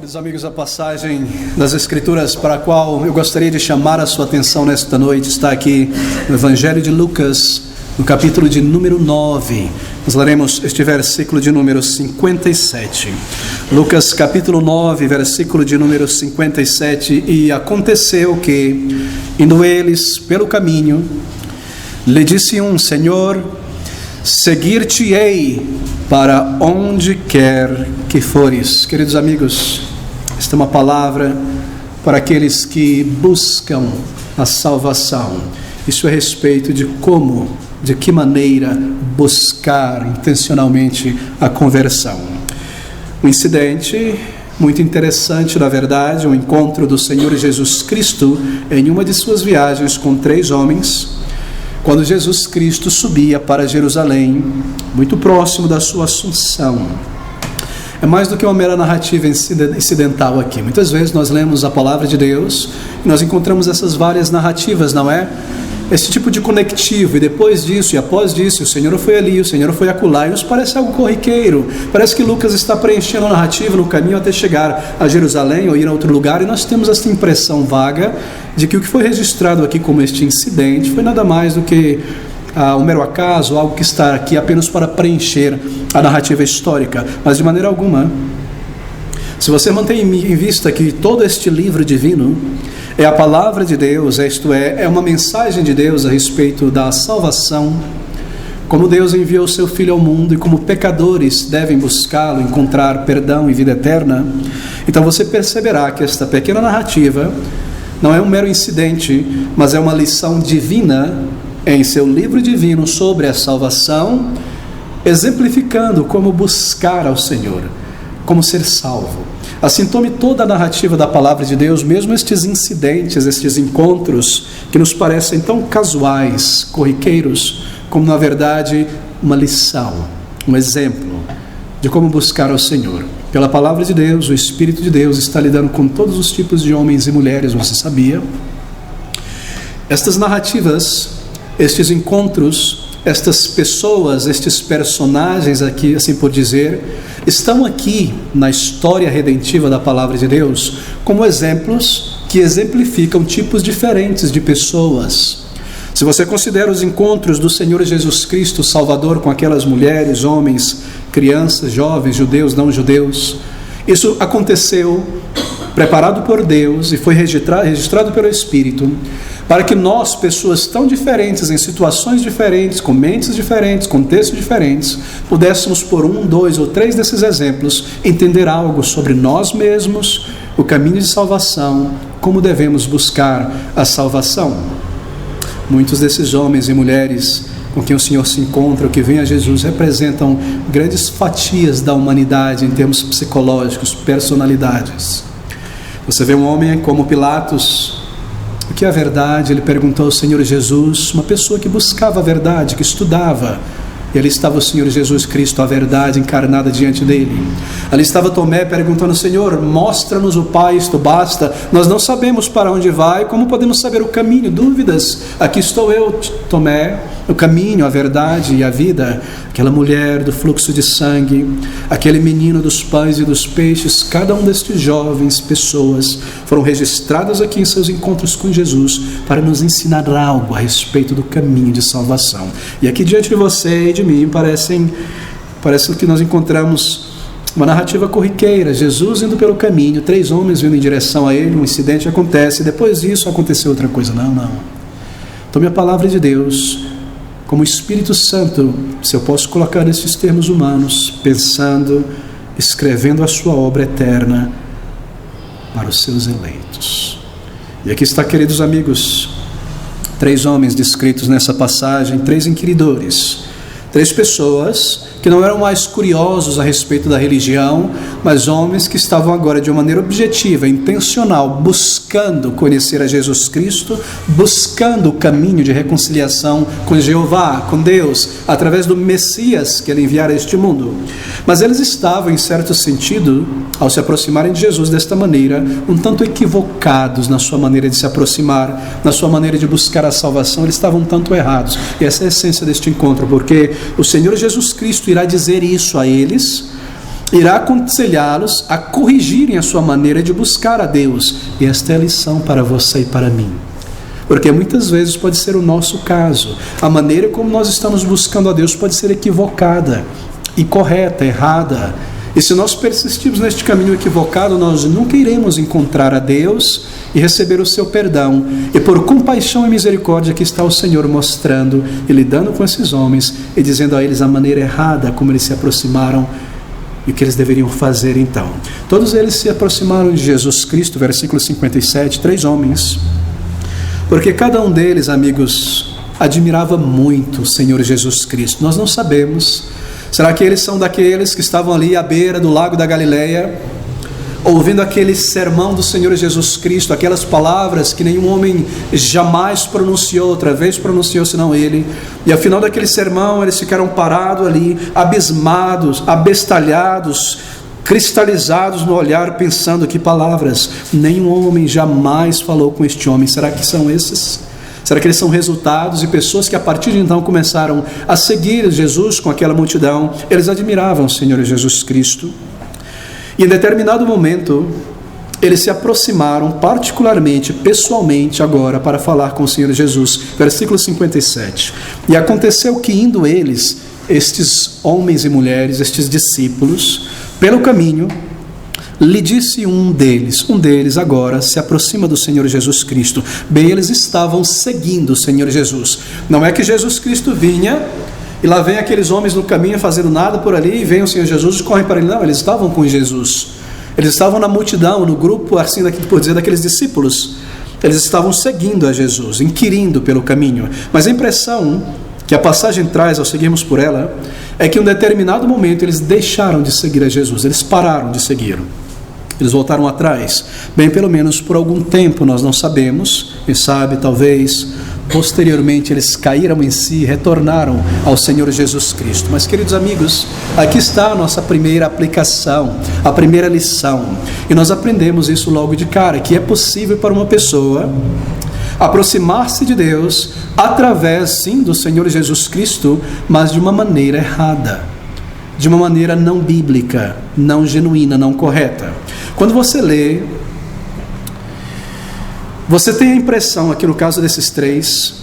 Queridos amigos, a passagem das Escrituras para a qual eu gostaria de chamar a sua atenção nesta noite está aqui no Evangelho de Lucas, no capítulo de número 9. Nós leremos este versículo de número 57. Lucas capítulo 9, versículo de número 57. E aconteceu que, indo eles pelo caminho, lhe disse um: Senhor, seguir-te-ei para onde quer que fores. Queridos amigos, esta é uma palavra para aqueles que buscam a salvação. Isso é a respeito de como, de que maneira buscar intencionalmente a conversão. Um incidente muito interessante, na verdade, o encontro do Senhor Jesus Cristo em uma de suas viagens com 3 homens, quando Jesus Cristo subia para Jerusalém, muito próximo da sua assunção. É mais do que uma mera narrativa incidental aqui. Muitas vezes nós lemos a palavra de Deus e nós encontramos essas várias narrativas, não é? Esse tipo de conectivo, e depois disso, e após disso, o Senhor foi ali, o Senhor foi acolá, e nos parece algo corriqueiro. Parece que Lucas está preenchendo a narrativa no caminho até chegar a Jerusalém ou ir a outro lugar, e nós temos essa impressão vaga de que o que foi registrado aqui como este incidente foi nada mais do que um mero acaso, algo que está aqui apenas para preencher a narrativa histórica, mas de maneira alguma. Se você mantém em vista que todo este livro divino é a palavra de Deus, isto é uma mensagem de Deus a respeito da salvação, como Deus enviou o seu Filho ao mundo e como pecadores devem buscá-lo, encontrar perdão e vida eterna, então você perceberá que esta pequena narrativa não é um mero incidente, mas é uma lição divina em seu livro divino sobre a salvação, exemplificando como buscar ao Senhor, como ser salvo. Assim, tome toda a narrativa da palavra de Deus, mesmo estes incidentes, estes encontros que nos parecem tão casuais, corriqueiros, como na verdade uma lição, um exemplo de como buscar ao Senhor. Pela palavra de Deus, o Espírito de Deus está lidando com todos os tipos de homens e mulheres, você sabia? Estas narrativas, estes encontros, estas pessoas, estes personagens aqui, assim por dizer, estão aqui na história redentiva da palavra de Deus como exemplos que exemplificam tipos diferentes de pessoas. Se você considera os encontros do Senhor Jesus Cristo Salvador com aquelas mulheres, homens, crianças, jovens, judeus, não judeus, isso aconteceu preparado por Deus e foi registrado pelo Espírito, para que nós, pessoas tão diferentes, em situações diferentes, com mentes diferentes, contextos diferentes, pudéssemos, por 1, 2 ou 3 desses exemplos, entender algo sobre nós mesmos, o caminho de salvação, como devemos buscar a salvação. Muitos desses homens e mulheres com quem o Senhor se encontra, o que vem a Jesus, representam grandes fatias da humanidade em termos psicológicos, personalidades. Você vê um homem como Pilatos. O que é a verdade? Ele perguntou ao Senhor Jesus, uma pessoa que buscava a verdade, que estudava. E ali estava o Senhor Jesus Cristo, a verdade encarnada diante dele. Ali estava Tomé perguntando: Senhor, mostra-nos o Pai, isto basta. Nós não sabemos para onde vai, como podemos saber o caminho? Dúvidas? Aqui estou eu, Tomé, o caminho, a verdade e a vida. Aquela mulher do fluxo de sangue, aquele menino dos pães e dos peixes, cada um destes jovens, pessoas, foram registrados aqui em seus encontros com Jesus para nos ensinar algo a respeito do caminho de salvação. E aqui diante de você e de mim parece que nós encontramos uma narrativa corriqueira, Jesus indo pelo caminho, 3 homens vindo em direção a ele, um incidente acontece, e depois disso aconteceu outra coisa. Não. Tome a palavra de Deus como Espírito Santo, se eu posso colocar nesses termos humanos, pensando, escrevendo a sua obra eterna para os seus eleitos. E aqui está, queridos amigos, 3 homens descritos nessa passagem, 3 inquiridores, 3 pessoas que não eram mais curiosos a respeito da religião, mas homens que estavam agora de uma maneira objetiva, intencional, buscando conhecer a Jesus Cristo, buscando o caminho de reconciliação com Jeová, com Deus, através do Messias que ele enviara a este mundo. Mas eles estavam, em certo sentido, ao se aproximarem de Jesus desta maneira, um tanto equivocados na sua maneira de se aproximar, na sua maneira de buscar a salvação. Eles estavam um tanto errados. E essa é a essência deste encontro, porque o Senhor Jesus Cristo irá dizer isso a eles, irá aconselhá-los a corrigirem a sua maneira de buscar a Deus. E esta é a lição para você e para mim. Porque muitas vezes pode ser o nosso caso. A maneira como nós estamos buscando a Deus pode ser equivocada, incorreta, errada. E se nós persistirmos neste caminho equivocado, nós nunca iremos encontrar a Deus e receber o seu perdão. E por compaixão e misericórdia que está o Senhor mostrando e lidando com esses homens e dizendo a eles a maneira errada como eles se aproximaram e o que eles deveriam fazer então. Todos eles se aproximaram de Jesus Cristo, versículo 57, 3 homens. Porque cada um deles, amigos, admirava muito o Senhor Jesus Cristo. Nós não sabemos. Será que eles são daqueles que estavam ali à beira do lago da Galileia, ouvindo aquele sermão do Senhor Jesus Cristo, aquelas palavras que nenhum homem jamais pronunciou, outra vez pronunciou senão ele, e ao final daquele sermão eles ficaram parados ali, abismados, abestalhados, cristalizados no olhar, pensando que palavras nenhum homem jamais falou com este homem. Será que são esses? Será que eles são resultados e pessoas que a partir de então começaram a seguir Jesus com aquela multidão? Eles admiravam o Senhor Jesus Cristo. E em determinado momento, eles se aproximaram particularmente, pessoalmente agora, para falar com o Senhor Jesus. Versículo 57. E aconteceu que indo eles, estes homens e mulheres, estes discípulos, pelo caminho, lhe disse um deles agora se aproxima do Senhor Jesus Cristo. Bem, eles estavam seguindo o Senhor Jesus. Não é que Jesus Cristo vinha e lá vem aqueles homens no caminho fazendo nada por ali e vem o Senhor Jesus e correm para ele. Não, eles estavam com Jesus. Eles estavam na multidão, no grupo, assim por dizer, daqueles discípulos. Eles estavam seguindo a Jesus, inquirindo pelo caminho. Mas a impressão que a passagem traz ao seguirmos por ela é que em um determinado momento eles deixaram de seguir a Jesus. Eles pararam de segui-lo. Eles voltaram atrás. Bem, pelo menos por algum tempo, nós não sabemos. Quem sabe, talvez, posteriormente eles caíram em si e retornaram ao Senhor Jesus Cristo. Mas, queridos amigos, aqui está a nossa primeira aplicação, a primeira lição. E nós aprendemos isso logo de cara, que é possível para uma pessoa aproximar-se de Deus através, sim, do Senhor Jesus Cristo, mas de uma maneira errada, de uma maneira não bíblica, não genuína, não correta. Quando você lê, você tem a impressão, aqui no caso desses 3,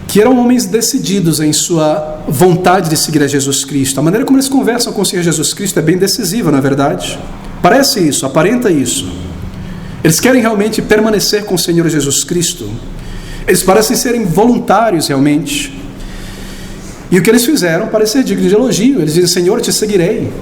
que eram homens decididos em sua vontade de seguir a Jesus Cristo. A maneira como eles conversam com o Senhor Jesus Cristo é bem decisiva, não é verdade? Parece isso, aparenta isso. Eles querem realmente permanecer com o Senhor Jesus Cristo. Eles parecem serem voluntários realmente. E o que eles fizeram parece ser digno de elogio. Eles dizem: Senhor, te seguirei.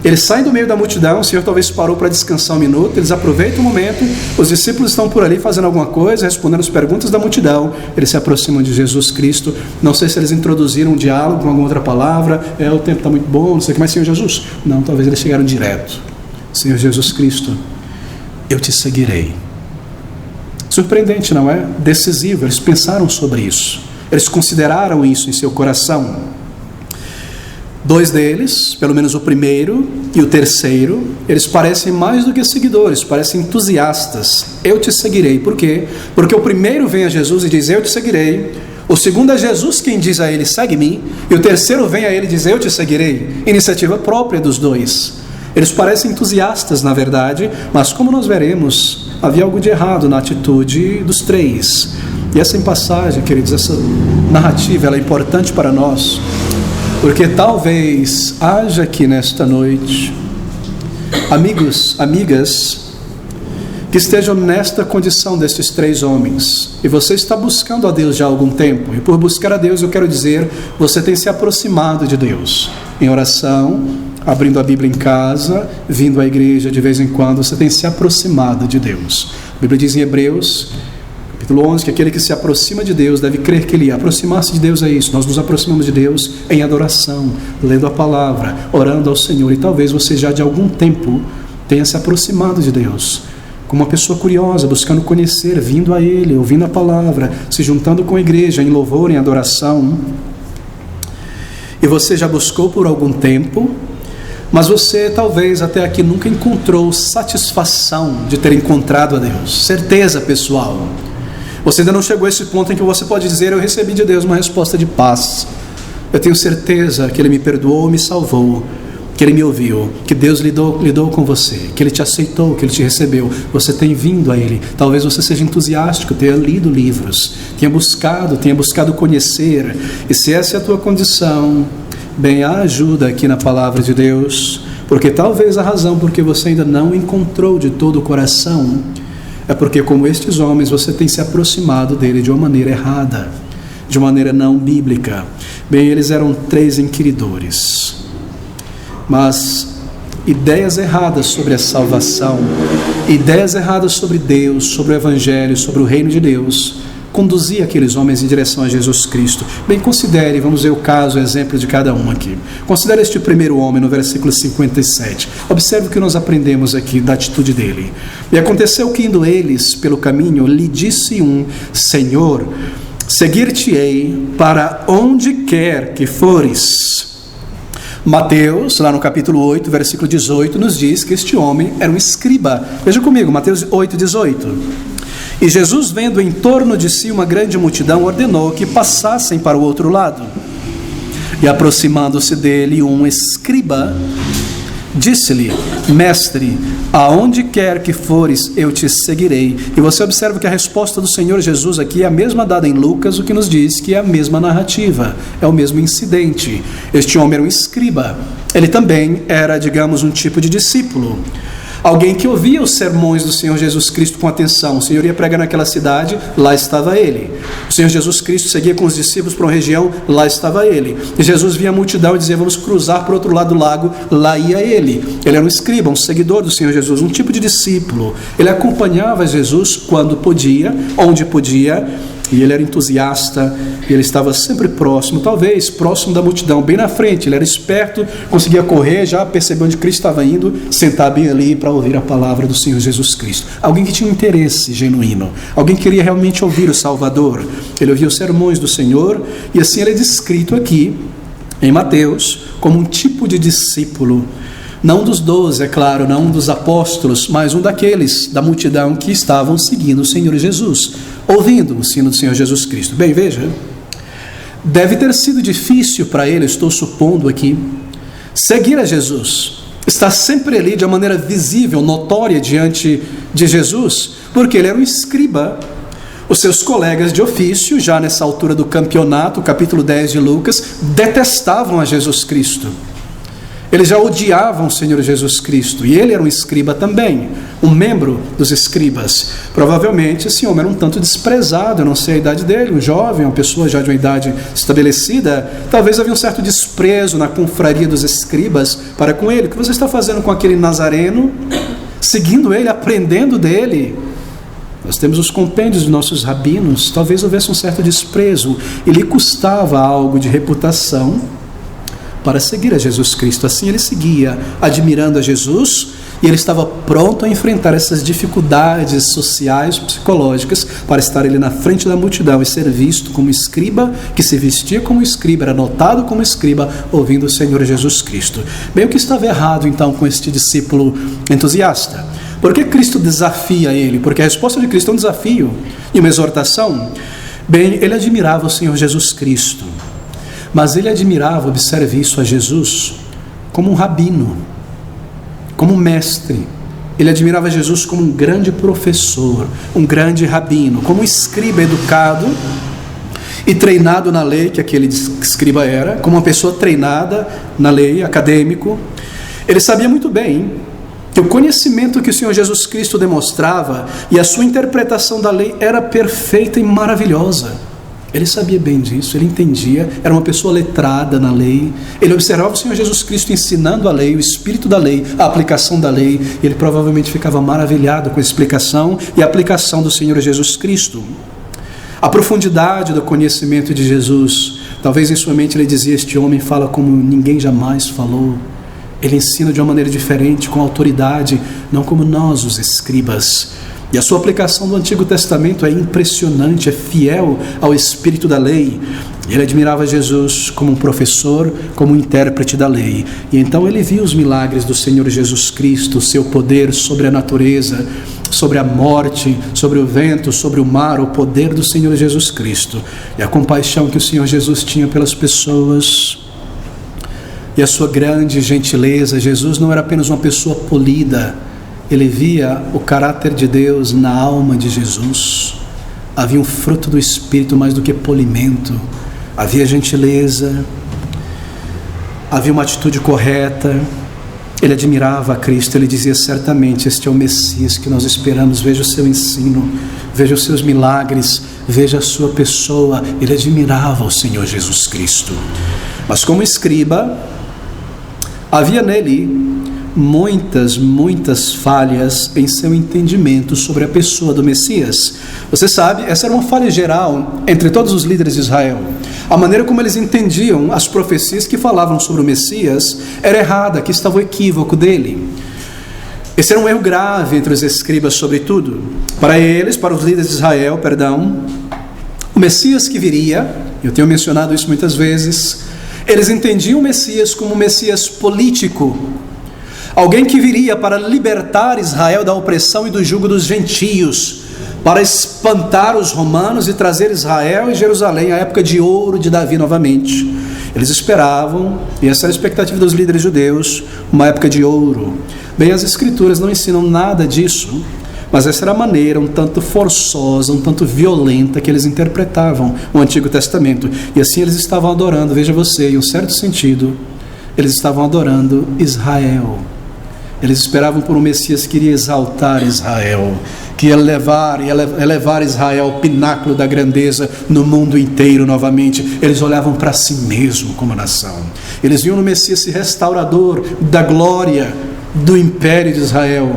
Eles saem do meio da multidão, o Senhor talvez parou para descansar um minuto, eles aproveitam o momento, os discípulos estão por ali fazendo alguma coisa, respondendo as perguntas da multidão, eles se aproximam de Jesus Cristo. Não sei se eles introduziram um diálogo com alguma outra palavra, o tempo está muito bom, não sei o que mais, Senhor Jesus. Não, talvez eles chegaram direto. Senhor Jesus Cristo, eu te seguirei. Surpreendente, não é? Decisivo, eles pensaram sobre isso, eles consideraram isso em seu coração. 2 deles, pelo menos o primeiro e o terceiro, eles parecem mais do que seguidores, parecem entusiastas. Eu te seguirei. Por quê? Porque o primeiro vem a Jesus e diz: eu te seguirei. O segundo é Jesus quem diz a ele: segue-me. E o terceiro vem a ele e diz: eu te seguirei. Iniciativa própria dos 2. Eles parecem entusiastas, na verdade, mas como nós veremos, havia algo de errado na atitude dos 3. E essa passagem, queridos, essa narrativa, ela é importante para nós, porque talvez haja aqui nesta noite amigos, amigas, que estejam nesta condição destes 3 homens, e você está buscando a Deus já há algum tempo, e por buscar a Deus eu quero dizer, você tem se aproximado de Deus, em oração, abrindo a Bíblia em casa, vindo à igreja de vez em quando, você tem se aproximado de Deus. A Bíblia diz em Hebreus, capítulo 11, que aquele que se aproxima de Deus deve crer que ele aproximar-se de Deus é isso. Nós nos aproximamos de Deus em adoração, lendo a palavra, orando ao Senhor. E talvez você já de algum tempo tenha se aproximado de Deus, como uma pessoa curiosa, buscando conhecer, vindo a Ele, ouvindo a palavra, se juntando com a igreja em louvor, em adoração. E você já buscou por algum tempo, mas você talvez até aqui nunca encontrou satisfação de ter encontrado a Deus, certeza pessoal. Você ainda não chegou a esse ponto em que você pode dizer: eu recebi de Deus uma resposta de paz, eu tenho certeza que Ele me perdoou, me salvou, que Ele me ouviu, que Deus lidou com você, que Ele te aceitou, que Ele te recebeu. Você tem vindo a Ele. Talvez você seja entusiástico, tenha lido livros, tenha buscado conhecer. E se essa é a tua condição, bem, há ajuda aqui na palavra de Deus, porque talvez a razão porque você ainda não encontrou de todo o coração é porque, como estes homens, você tem se aproximado dele de uma maneira errada, de uma maneira não bíblica. Bem, eles eram 3 inquiridores, mas ideias erradas sobre a salvação, ideias erradas sobre Deus, sobre o Evangelho, sobre o reino de Deus, conduzia aqueles homens em direção a Jesus Cristo. Bem, considere, vamos ver o caso, o exemplo de cada um aqui. Considere este primeiro homem no versículo 57. Observe o que nós aprendemos aqui da atitude dele. E aconteceu que, indo eles pelo caminho, lhe disse um: Senhor, seguir-te-ei para onde quer que fores. Mateus, lá no capítulo 8, versículo 18, nos diz que este homem era um escriba. Veja comigo, Mateus 8, 18. E Jesus, vendo em torno de si uma grande multidão, ordenou que passassem para o outro lado. E aproximando-se dele um escriba, disse-lhe: Mestre, aonde quer que fores, eu te seguirei. E você observa que a resposta do Senhor Jesus aqui é a mesma dada em Lucas, o que nos diz que é a mesma narrativa, é o mesmo incidente. Este homem era um escriba. Ele também era, digamos, um tipo de discípulo. Alguém que ouvia os sermões do Senhor Jesus Cristo com atenção. O Senhor ia pregar naquela cidade, lá estava ele. O Senhor Jesus Cristo seguia com os discípulos para uma região, lá estava ele. E Jesus via a multidão e dizia: vamos cruzar para o outro lado do lago, lá ia ele. Ele era um escriba, um seguidor do Senhor Jesus, um tipo de discípulo. Ele acompanhava Jesus quando podia, onde podia, e ele era entusiasta, e ele estava sempre próximo, talvez próximo da multidão, bem na frente. Ele era esperto, conseguia correr, já percebeu onde Cristo estava indo, sentar bem ali para ouvir a palavra do Senhor Jesus Cristo. Alguém que tinha um interesse genuíno, alguém que queria realmente ouvir o Salvador. Ele ouvia os sermões do Senhor, e assim ele é descrito aqui em Mateus como um tipo de discípulo. Não dos 12, é claro, não um dos apóstolos, mas um daqueles da multidão que estavam seguindo o Senhor Jesus, ouvindo o ensino do Senhor Jesus Cristo. Bem, veja, deve ter sido difícil para ele, estou supondo aqui, seguir a Jesus, estar sempre ali de uma maneira visível, notória diante de Jesus, porque ele era um escriba. Os seus colegas de ofício, já nessa altura do campeonato, capítulo 10 de Lucas, detestavam a Jesus Cristo. Eles já odiavam o Senhor Jesus Cristo, e ele era um escriba também, um membro dos escribas. Provavelmente esse homem era um tanto desprezado, eu não sei a idade dele, um jovem, uma pessoa já de uma idade estabelecida. Talvez havia um certo desprezo na confraria dos escribas para com ele. O que você está fazendo com aquele nazareno? Seguindo ele, aprendendo dele? Nós temos os compêndios de nossos rabinos, talvez houvesse um certo desprezo, e lhe custava algo de reputação para seguir a Jesus Cristo. Assim ele seguia, admirando a Jesus, e ele estava pronto a enfrentar essas dificuldades sociais, psicológicas, para estar ele na frente da multidão e ser visto como escriba, que se vestia como escriba, era notado como escriba, ouvindo o Senhor Jesus Cristo. Bem, o que estava errado então com este discípulo entusiasta? Por que Cristo desafia ele? Porque a resposta de Cristo é um desafio e uma exortação. Bem, ele admirava o Senhor Jesus Cristo, mas ele admirava, observe isso, a Jesus como um rabino, como um mestre. Ele admirava Jesus como um grande professor, um grande rabino, como um escriba educado e treinado na lei, que aquele escriba era, como uma pessoa treinada na lei, acadêmico. Ele sabia muito bem que o conhecimento que o Senhor Jesus Cristo demonstrava e a sua interpretação da lei era perfeita e maravilhosa. Ele sabia bem disso, ele entendia, era uma pessoa letrada na lei. Ele observava o Senhor Jesus Cristo ensinando a lei, o espírito da lei, a aplicação da lei, e ele provavelmente ficava maravilhado com a explicação e a aplicação do Senhor Jesus Cristo. A profundidade do conhecimento de Jesus, talvez em sua mente ele dizia: este homem fala como ninguém jamais falou. Ele ensina de uma maneira diferente, com autoridade, não como nós, os escribas. E a sua aplicação do Antigo Testamento é impressionante, é fiel ao espírito da lei. Ele admirava Jesus como um professor, como um intérprete da lei. E então ele viu os milagres do Senhor Jesus Cristo, o seu poder sobre a natureza, sobre a morte, sobre o vento, sobre o mar, o poder do Senhor Jesus Cristo. E a compaixão que o Senhor Jesus tinha pelas pessoas. e a sua grande gentileza. Jesus não era apenas uma pessoa polida, ele via o caráter de Deus na alma de Jesus. Havia um fruto do Espírito mais do que polimento, havia gentileza, havia uma atitude correta. Ele admirava a Cristo, ele dizia: certamente este é o Messias que nós esperamos. Veja o seu ensino, veja os seus milagres, veja a sua pessoa. Ele admirava o Senhor Jesus Cristo. Mas como escriba, havia nele muitas falhas em seu entendimento sobre a pessoa do Messias. Você sabe, essa era uma falha geral entre todos os líderes de Israel. A maneira como eles entendiam as profecias que falavam sobre o Messias era errada, aqui estava o equívoco dele. Esse era um erro grave entre os escribas, sobretudo. Para eles, para os líderes de Israel, o Messias que viria, eu tenho mencionado isso muitas vezes, eles entendiam o Messias como um Messias político, alguém que viria para libertar Israel da opressão e do jugo dos gentios, para espantar os romanos e trazer Israel e Jerusalém à época de ouro de Davi novamente. Eles esperavam, e essa era a expectativa dos líderes judeus, uma época de ouro. Bem, as escrituras não ensinam nada disso, mas essa era a maneira um tanto forçosa, um tanto violenta que eles interpretavam o Antigo Testamento. E assim eles estavam adorando, veja você, em um certo sentido, eles estavam adorando Israel. Eles esperavam por um Messias que iria exaltar Israel, que ia elevar Israel ao pináculo da grandeza no mundo inteiro novamente. Eles olhavam para si mesmo como nação. Eles viam no Messias esse restaurador da glória do império de Israel.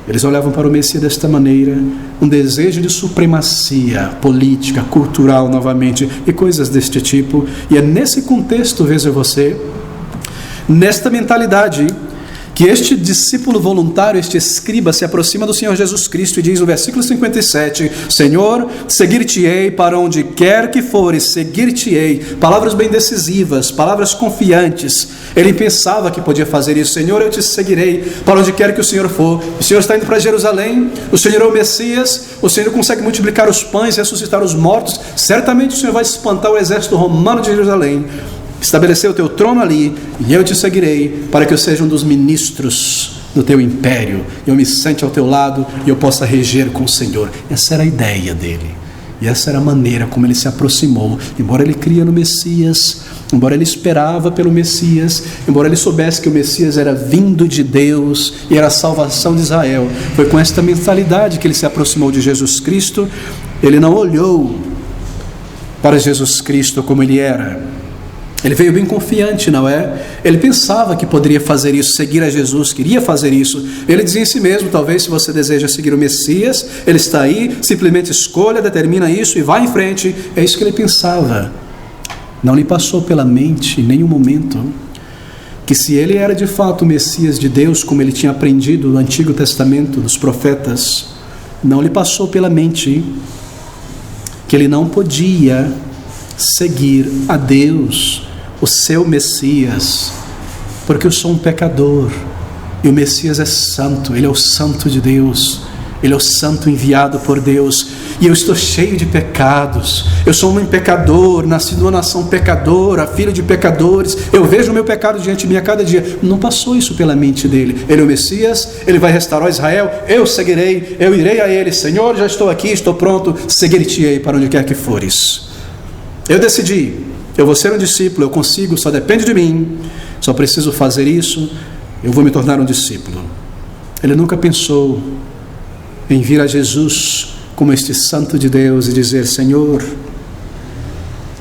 Eles olhavam para o Messias desta maneira, um desejo de supremacia política, cultural novamente, e coisas deste tipo. E é nesse contexto, veja você, nesta mentalidade, que este discípulo voluntário, este escriba, se aproxima do Senhor Jesus Cristo e diz no versículo 57, Senhor, seguir-te-ei para onde quer que fores, seguir-te-ei. Palavras bem decisivas, palavras confiantes. Ele pensava que podia fazer isso. Senhor, eu te seguirei para onde quer que o Senhor for. O Senhor está indo para Jerusalém, o Senhor é o Messias, o Senhor consegue multiplicar os pães, ressuscitar os mortos. Certamente o Senhor vai espantar o exército romano de Jerusalém, estabelecer o teu trono ali, e eu te seguirei, para que eu seja um dos ministros do teu império, eu me sente ao teu lado e eu possa reger com o Senhor. Essa era a ideia dele, e essa era a maneira como ele se aproximou. Embora ele cria no Messias, embora ele esperava pelo Messias, embora ele soubesse que o Messias era vindo de Deus e era a salvação de Israel, foi com esta mentalidade que ele se aproximou de Jesus Cristo. Ele não olhou para Jesus Cristo como ele era. Ele veio bem confiante, não é? Ele pensava que poderia fazer isso, seguir a Jesus, queria fazer isso. Ele dizia em si mesmo, talvez se você deseja seguir o Messias, ele está aí, simplesmente escolha, determina isso e vá em frente. É isso que ele pensava. Não lhe passou pela mente em nenhum momento que se ele era de fato o Messias de Deus, como ele tinha aprendido no Antigo Testamento, dos profetas, não lhe passou pela mente que ele não podia seguir a Deus, o seu Messias, porque eu sou um pecador e o Messias é santo, ele é o santo de Deus, ele é o santo enviado por Deus, e eu estou cheio de pecados, eu sou um pecador, nascido numa nação pecadora, filho de pecadores, eu vejo o meu pecado diante de mim a cada dia. Não passou isso pela mente dele. Ele é o Messias, ele vai restaurar Israel, eu seguirei, eu irei a ele. Senhor, já estou aqui, estou pronto, seguir-te-ei para onde quer que fores. Eu decidi, eu vou ser um discípulo, eu consigo, só depende de mim, só preciso fazer isso, eu vou me tornar um discípulo. Ele nunca pensou em vir a Jesus como este santo de Deus e dizer, Senhor,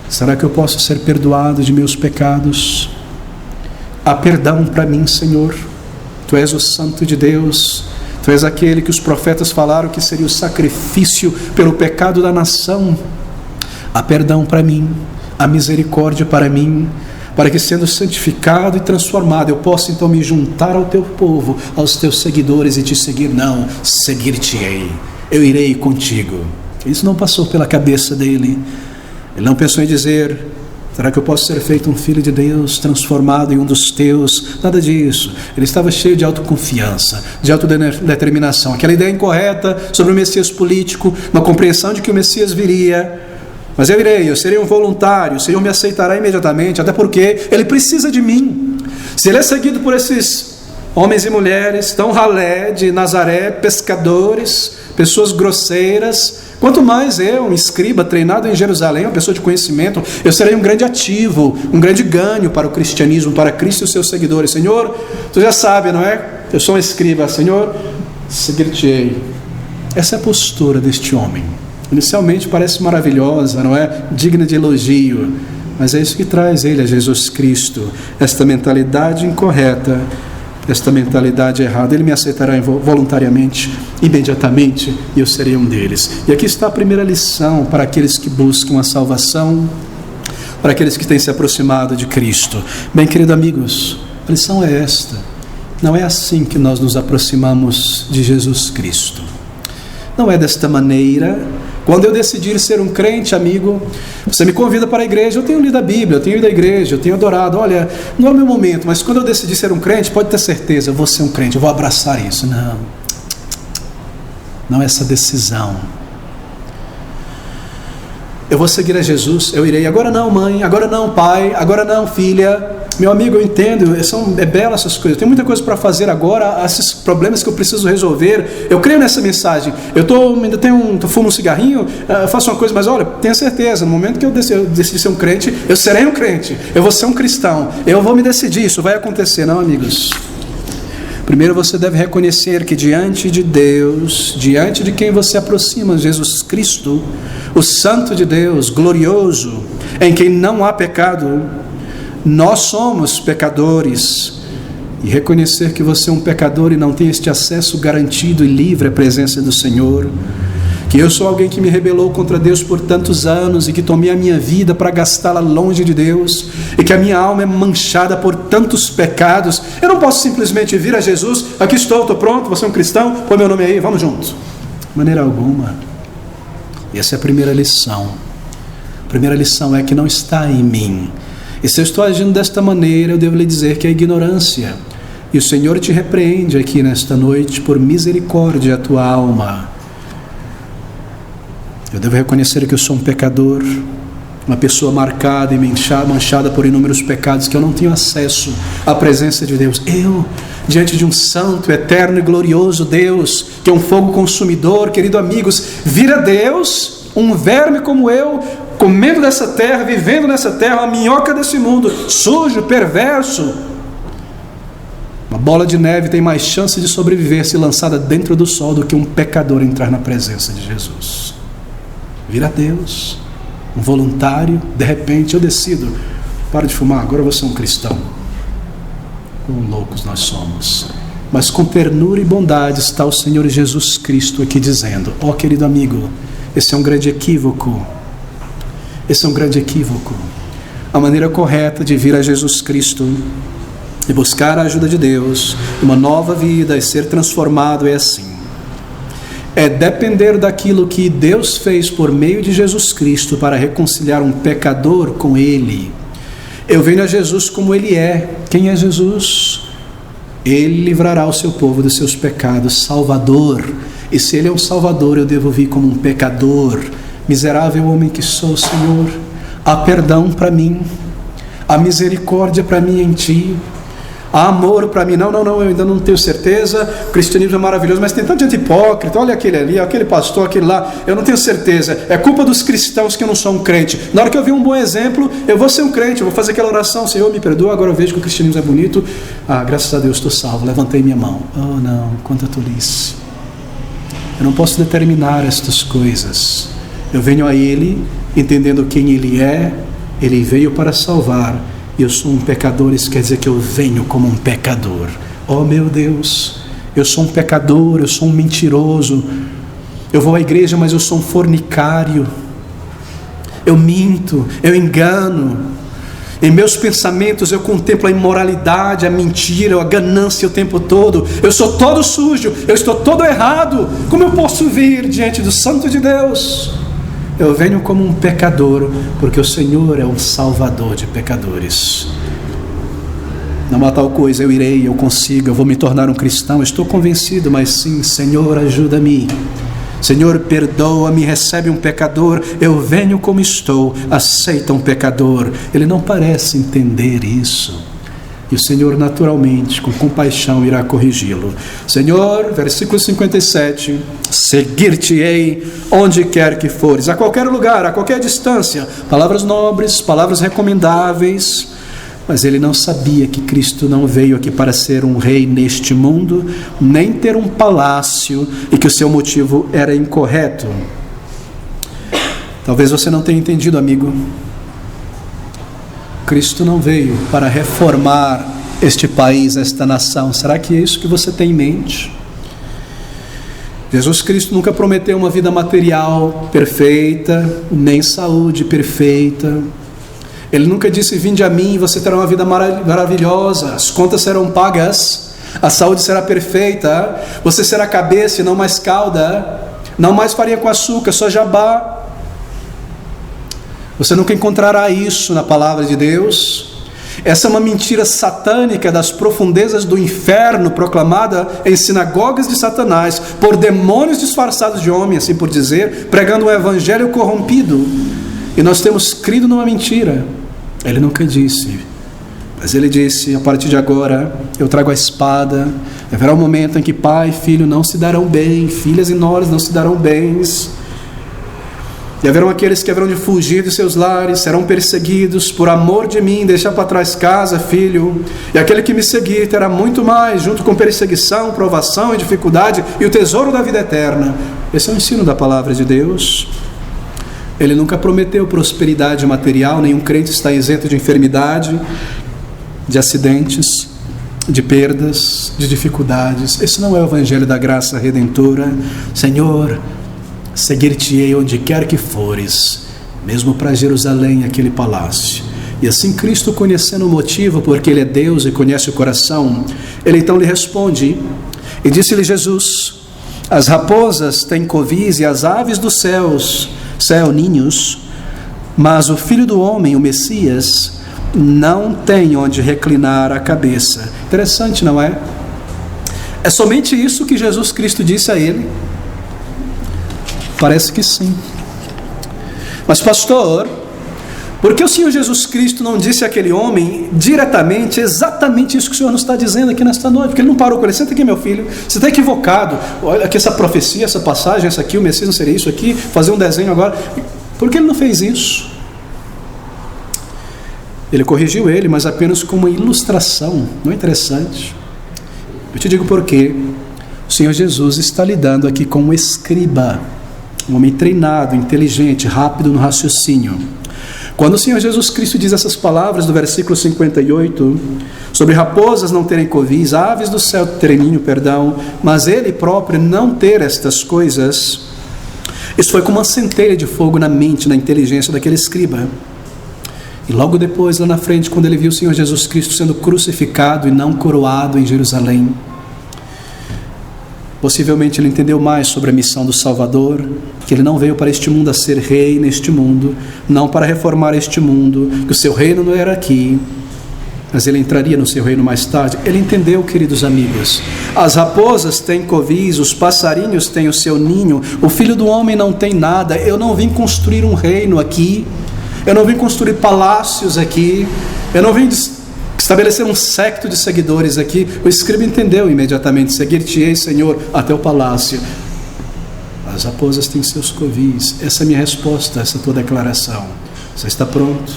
será que eu posso ser perdoado de meus pecados? Há perdão para mim, Senhor, Tu és o santo de Deus, Tu és aquele que os profetas falaram que seria o sacrifício pelo pecado da nação. Há perdão para mim, há misericórdia para mim, para que sendo santificado e transformado, eu possa então me juntar ao teu povo, aos teus seguidores e te seguir. Não, seguir-te-ei, eu irei contigo. Isso não passou pela cabeça dele. Ele não pensou em dizer, será que eu posso ser feito um filho de Deus, transformado em um dos teus? Nada disso. Ele estava cheio de autoconfiança, de autodeterminação, aquela ideia incorreta sobre o Messias político, uma compreensão de que o Messias viria. Mas eu irei, eu serei um voluntário, o Senhor me aceitará imediatamente, até porque Ele precisa de mim. Se ele é seguido por esses homens e mulheres tão ralé de Nazaré, pescadores, pessoas grosseiras, quanto mais eu, um escriba treinado em Jerusalém, uma pessoa de conhecimento, eu serei um grande ativo, um grande ganho para o cristianismo, para Cristo e os seus seguidores. Senhor, tu já sabe, não é? Eu sou um escriba, Senhor, seguir-te-ei. Essa é a postura deste homem. Inicialmente parece maravilhosa, não é? Digna de elogio, mas é isso que traz ele a Jesus Cristo, esta mentalidade incorreta, esta mentalidade errada. Ele me aceitará voluntariamente, imediatamente, e eu serei um deles. E aqui está a primeira lição para aqueles que buscam a salvação, para aqueles que têm se aproximado de Cristo. Bem, queridos amigos, a lição é esta: não é assim que nós nos aproximamos de Jesus Cristo. Não é desta maneira. Quando eu decidir ser um crente, amigo, você me convida para a igreja, eu tenho lido a Bíblia, eu tenho ido à igreja, eu tenho adorado. Olha, não é o meu momento, mas quando eu decidir ser um crente, pode ter certeza, eu vou ser um crente, eu vou abraçar isso. Não é essa decisão. Eu vou seguir a Jesus, eu irei. Agora não, mãe, agora não, pai, agora não, filha. Meu amigo, eu entendo, é belo essas coisas, eu tenho muita coisa para fazer agora, esses problemas que eu preciso resolver. Eu creio nessa mensagem. Eu fumo um cigarrinho, faço uma coisa, mas olha, tenha certeza, no momento que eu decidir ser um crente, eu serei um crente, eu vou ser um cristão, eu vou me decidir, isso vai acontecer. Não, amigos. Primeiro você deve reconhecer que diante de Deus, diante de quem você aproxima, Jesus Cristo, o Santo de Deus, glorioso, em quem não há pecado, nós somos pecadores. E reconhecer que você é um pecador e não tem este acesso garantido e livre à presença do Senhor, que eu sou alguém que me rebelou contra Deus por tantos anos e que tomei a minha vida para gastá-la longe de Deus, e que a minha alma é manchada por tantos pecados. Eu não posso simplesmente vir a Jesus, aqui estou pronto, você é um cristão, põe meu nome aí, vamos juntos. De maneira alguma. E essa é a primeira lição. A primeira lição é que não está em mim. E se eu estou agindo desta maneira, eu devo lhe dizer que é ignorância. E o Senhor te repreende aqui nesta noite por misericórdia à tua alma. Eu devo reconhecer que eu sou um pecador, uma pessoa marcada e manchada por inúmeros pecados, que eu não tenho acesso à presença de Deus. Eu, diante de um santo, eterno e glorioso Deus, que é um fogo consumidor, querido amigos, vir a Deus, um verme como eu, comendo dessa terra, vivendo nessa terra, a minhoca desse mundo, sujo, perverso. Uma bola de neve tem mais chance de sobreviver se lançada dentro do sol do que um pecador entrar na presença de Jesus. Vir a Deus, um voluntário, de repente eu decido, para de fumar, agora eu vou ser um cristão. Quão loucos nós somos. Mas com ternura e bondade está o Senhor Jesus Cristo aqui dizendo: ó, querido amigo, esse é um grande equívoco. Esse é um grande equívoco. A maneira correta de vir a Jesus Cristo e buscar a ajuda de Deus, uma nova vida e ser transformado é assim. É depender daquilo que Deus fez por meio de Jesus Cristo para reconciliar um pecador com Ele. Eu venho a Jesus como Ele é. Quem é Jesus? Ele livrará o seu povo dos seus pecados, Salvador. E se Ele é um Salvador, eu devo vir como um pecador. Miserável homem que sou, Senhor, há perdão para mim, há misericórdia para mim em Ti, há amor para mim. Não, eu ainda não tenho certeza. O cristianismo é maravilhoso, mas tem tanta gente hipócrita. Olha aquele ali, aquele pastor, aquele lá. Eu não tenho certeza. É culpa dos cristãos que eu não sou um crente. Na hora que eu vi um bom exemplo, eu vou ser um crente. Eu vou fazer aquela oração: Senhor, me perdoa. Agora eu vejo que o cristianismo é bonito. Graças a Deus estou salvo. Levantei minha mão. Oh não, quanta tolice. Eu não posso determinar estas coisas. Eu venho a Ele, entendendo quem Ele é. Ele veio para salvar. E eu sou um pecador, isso quer dizer que eu venho como um pecador. Oh meu Deus, eu sou um pecador, eu sou um mentiroso. Eu vou à igreja, mas eu sou um fornicário. Eu minto, eu engano. Em meus pensamentos eu contemplo a imoralidade, a mentira, a ganância o tempo todo. Eu sou todo sujo, eu estou todo errado. Como eu posso vir diante do Santo de Deus? Eu venho como um pecador, porque o Senhor é um salvador de pecadores. Não há tal coisa, eu irei, eu consigo, eu vou me tornar um cristão. Eu estou convencido, mas sim, Senhor, ajuda-me. Senhor, perdoa-me, recebe um pecador. Eu venho como estou, aceita um pecador. Ele não parece entender isso. E o Senhor naturalmente, com compaixão, irá corrigi-lo. Senhor, versículo 57, seguir-te-ei onde quer que fores, a qualquer lugar, a qualquer distância. Palavras nobres, palavras recomendáveis. Mas ele não sabia que Cristo não veio aqui para ser um rei neste mundo, nem ter um palácio, e que o seu motivo era incorreto. Talvez você não tenha entendido, amigo. Cristo não veio para reformar este país, esta nação. Será que é isso que você tem em mente? Jesus Cristo nunca prometeu uma vida material perfeita, nem saúde perfeita. Ele nunca disse: vinde a mim e você terá uma vida maravilhosa, as contas serão pagas, a saúde será perfeita, você será cabeça e não mais cauda, não mais farinha com açúcar, só jabá. Você nunca encontrará isso na palavra de Deus. Essa é uma mentira satânica das profundezas do inferno, proclamada em sinagogas de Satanás, por demônios disfarçados de homem, assim por dizer, pregando um evangelho corrompido. E nós temos crido numa mentira. Ele nunca disse, mas ele disse: a partir de agora eu trago a espada. Haverá um momento em que pai e filho não se darão bem, filhas e noras não se darão bens. E haverão aqueles que haverão de fugir de seus lares, serão perseguidos por amor de mim, deixar para trás casa, filho. E aquele que me seguir terá muito mais, junto com perseguição, provação e dificuldade, e o tesouro da vida eterna. Esse é o ensino da palavra de Deus. Ele nunca prometeu prosperidade material, nenhum crente está isento de enfermidade, de acidentes, de perdas, de dificuldades. Esse não é o evangelho da graça redentora. Senhor, seguir-te-ei onde quer que fores, mesmo para Jerusalém, aquele palácio. E assim Cristo, conhecendo o motivo, porque Ele é Deus e conhece o coração, Ele então lhe responde, e disse-lhe Jesus: as raposas têm covis e as aves dos céu, ninhos, mas o Filho do Homem, o Messias, não tem onde reclinar a cabeça. Interessante, não é? É somente isso que Jesus Cristo disse a ele? Parece que sim. Mas pastor, por que o Senhor Jesus Cristo não disse àquele homem diretamente exatamente isso que o Senhor nos está dizendo aqui nesta noite? Porque Ele não parou com ele: senta aqui, meu filho, você está equivocado, olha aqui essa profecia, essa passagem, essa aqui, o Messias não seria isso aqui, fazer um desenho agora. Por que Ele não fez isso? Ele corrigiu ele, mas apenas com uma ilustração. Não é interessante? Eu te digo por quê. O Senhor Jesus está lidando aqui com um escriba, um homem treinado, inteligente, rápido no raciocínio. Quando o Senhor Jesus Cristo diz essas palavras do versículo 58, sobre raposas não terem covis, aves do céu terem ninho, mas Ele próprio não ter estas coisas, isso foi como uma centelha de fogo na mente, na inteligência daquele escriba. E logo depois, lá na frente, quando ele viu o Senhor Jesus Cristo sendo crucificado e não coroado em Jerusalém, possivelmente ele entendeu mais sobre a missão do Salvador, que ele não veio para este mundo a ser rei neste mundo, não para reformar este mundo, que o seu reino não era aqui, mas ele entraria no seu reino mais tarde. Ele entendeu, queridos amigos, as raposas têm covis, os passarinhos têm o seu ninho, o Filho do Homem não tem nada. Eu não vim construir um reino aqui, eu não vim construir palácios aqui, eu não vim estabelecer um séquito de seguidores aqui. O escriba entendeu imediatamente: seguir-te-ei, Senhor, até o palácio. As raposas têm seus covis. Essa é a minha resposta a essa tua declaração. Você está pronto?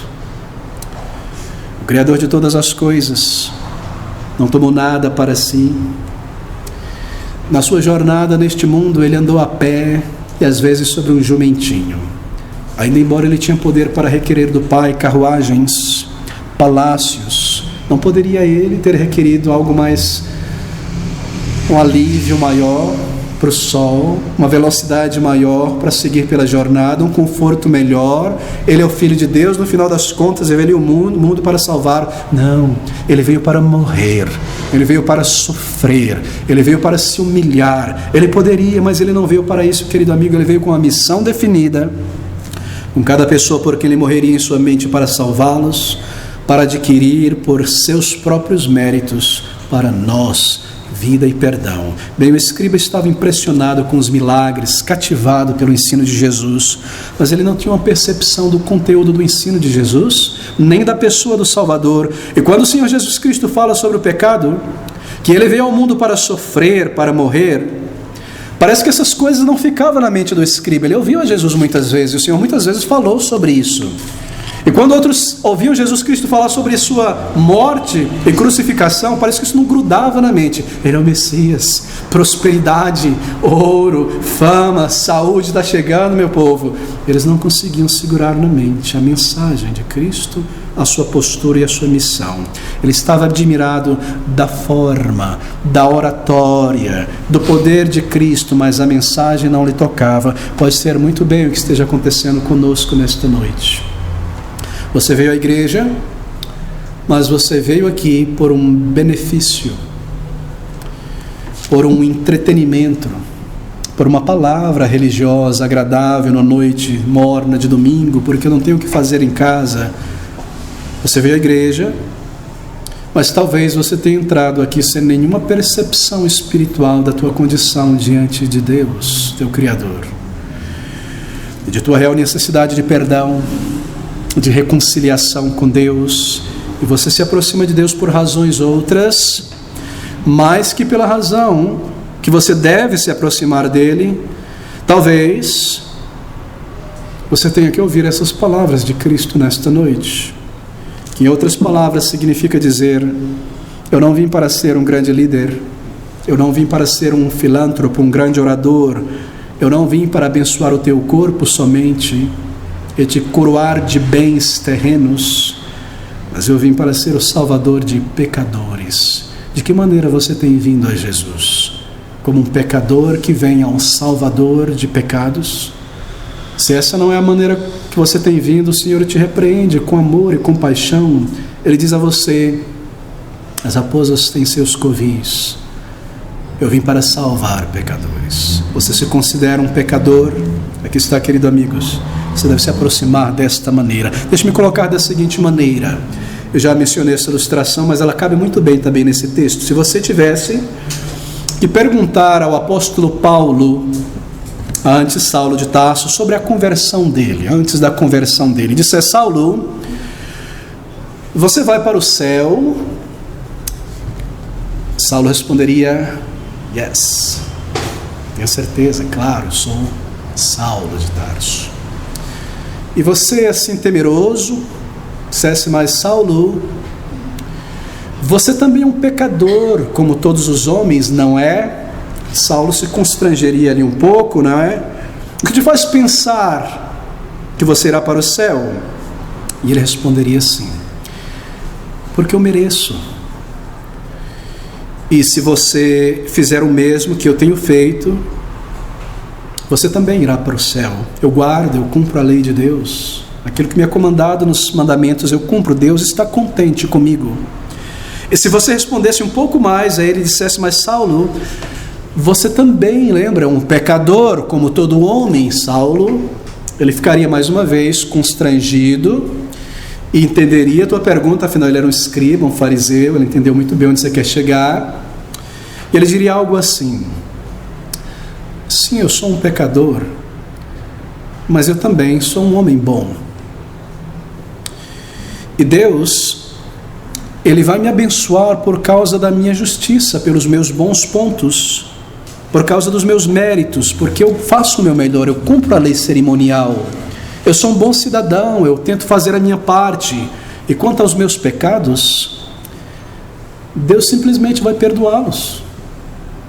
O Criador de todas as coisas não tomou nada para si. Na sua jornada neste mundo, ele andou a pé e às vezes sobre um jumentinho. Ainda embora ele tinha poder para requerer do Pai carruagens, palácios, não poderia ele ter requerido algo mais, um alívio maior para o sol, uma velocidade maior para seguir pela jornada, um conforto melhor? Ele é o Filho de Deus, no final das contas ele veio ao mundo para salvar. Não, ele veio para morrer, ele veio para sofrer, ele veio para se humilhar. Ele poderia, mas ele não veio para isso, querido amigo. Ele veio com uma missão definida, com cada pessoa por quem ele morreria em sua mente, para salvá-los, para adquirir por seus próprios méritos para nós vida e perdão. Bem, o escriba estava impressionado com os milagres, cativado pelo ensino de Jesus, mas ele não tinha uma percepção do conteúdo do ensino de Jesus, nem da pessoa do Salvador. E quando o Senhor Jesus Cristo fala sobre o pecado, que ele veio ao mundo para sofrer, para morrer, parece que essas coisas não ficavam na mente do escriba. Ele ouviu a Jesus muitas vezes, e o Senhor muitas vezes falou sobre isso. E quando outros ouviam Jesus Cristo falar sobre sua morte e crucificação, parece que isso não grudava na mente. Ele é o Messias, prosperidade, ouro, fama, saúde está chegando, meu povo. Eles não conseguiam segurar na mente a mensagem de Cristo, a sua postura e a sua missão. Ele estava admirado da forma, da oratória, do poder de Cristo, mas a mensagem não lhe tocava. Pode ser muito bem o que esteja acontecendo conosco nesta noite. Você veio à igreja, mas você veio aqui por um benefício, por um entretenimento, por uma palavra religiosa agradável na noite morna de domingo, porque eu não tenho o que fazer em casa. Você veio à igreja, mas talvez você tenha entrado aqui sem nenhuma percepção espiritual da tua condição diante de Deus, teu Criador, e de tua real necessidade de perdão, de reconciliação com Deus, e você se aproxima de Deus por razões outras, mais que pela razão que você deve se aproximar dele. Talvez você tenha que ouvir essas palavras de Cristo nesta noite, que em outras palavras significa dizer: eu não vim para ser um grande líder, eu não vim para ser um filântropo, um grande orador, eu não vim para abençoar o teu corpo somente e te coroar de bens terrenos, mas eu vim para ser o salvador de pecadores. De que maneira você tem vindo a Jesus? Como um pecador que vem a um salvador de pecados? Se essa não é a maneira que você tem vindo, o Senhor te repreende com amor e compaixão. Ele diz a você: as raposas têm seus covis, eu vim para salvar pecadores. Você se considera um pecador? Aqui está, querido amigos. Você deve se aproximar desta maneira. Deixe-me colocar da seguinte maneira. Eu já mencionei essa ilustração, mas ela cabe muito bem também nesse texto. Se você tivesse que perguntar ao apóstolo Paulo, antes Saulo de Tarso, sobre a conversão dele, antes da conversão dele, disse: Saulo, você vai para o céu? Saulo responderia: yes. Tenho certeza, claro, eu sou Saulo de Tarso. E você, assim temeroso, dissesse: mas Saulo, você também é um pecador, como todos os homens, não é? Saulo se constrangeria ali um pouco, não é? O que te faz pensar que você irá para o céu? E ele responderia assim: porque eu mereço. E se você fizer o mesmo que eu tenho feito, você também irá para o céu. Eu guardo, eu cumpro a lei de Deus. Aquilo que me é comandado nos mandamentos eu cumpro. Deus está contente comigo. E se você respondesse um pouco mais, aí ele dissesse: mas Saulo, você também, lembra, um pecador como todo homem. Saulo, ele ficaria mais uma vez constrangido e entenderia a tua pergunta. Afinal ele era um escriba, um fariseu, ele entendeu muito bem onde você quer chegar. E ele diria algo assim: sim, eu sou um pecador, mas eu também sou um homem bom. E Deus, Ele vai me abençoar por causa da minha justiça, pelos meus bons pontos, por causa dos meus méritos, porque eu faço o meu melhor, eu cumpro a lei cerimonial, eu sou um bom cidadão, eu tento fazer a minha parte. E quanto aos meus pecados, Deus simplesmente vai perdoá-los